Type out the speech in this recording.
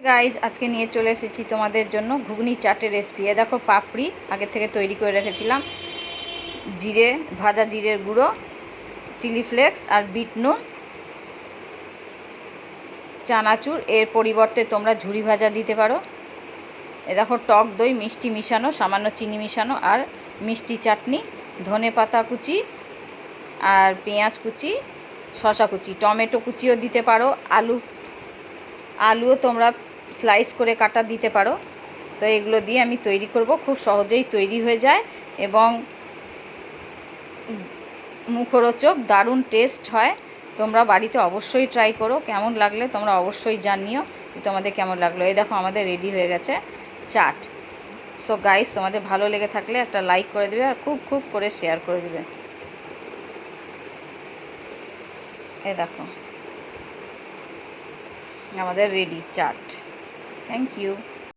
Guys আজকে নিয়ে চলে এসেছি তোমাদের জন্য ঘুগনি চাটের রেসিপি। এ দেখো পাপড়ি আগে থেকে তৈরি করে রেখেছিলাম, জিরে ভাজা জিরের গুঁড়ো, চিলি ফ্লেক্স আর বিট নুন, চানাচুর। এর পরিবর্তে তোমরা ঝুরি ভাজা দিতে পারো। এ দেখো টক দই, মিষ্টি মিশানো, সামান্য চিনি মিশানো আর মিষ্টি চাটনি, ধনে পাতা কুচি আর পেঁয়াজ কুচি, শসা কুচি, টমেটো কুচিও দিতে পারো, আলুও তোমরা স্লাইস করে কাটা দিতে পারো। তো এগুলো দিয়ে আমি তৈরি করব, খুব সহজেই তৈরি হয়ে যায় এবং মুখরোচক দারুণ টেস্ট হয়। তোমরা বাড়িতে অবশ্যই ট্রাই করো। কেমন লাগলে তোমরা অবশ্যই জানিও যে তোমাদের কেমন লাগলো। এই দেখো আমাদের রেডি হয়ে গেছে চাট। সো গাইস, তোমাদের ভালো লেগে থাকলে একটা লাইক করে দেবে আর খুব খুব করে শেয়ার করে দেবে। এই দেখো আমাদের রেডি চাট। Thank you.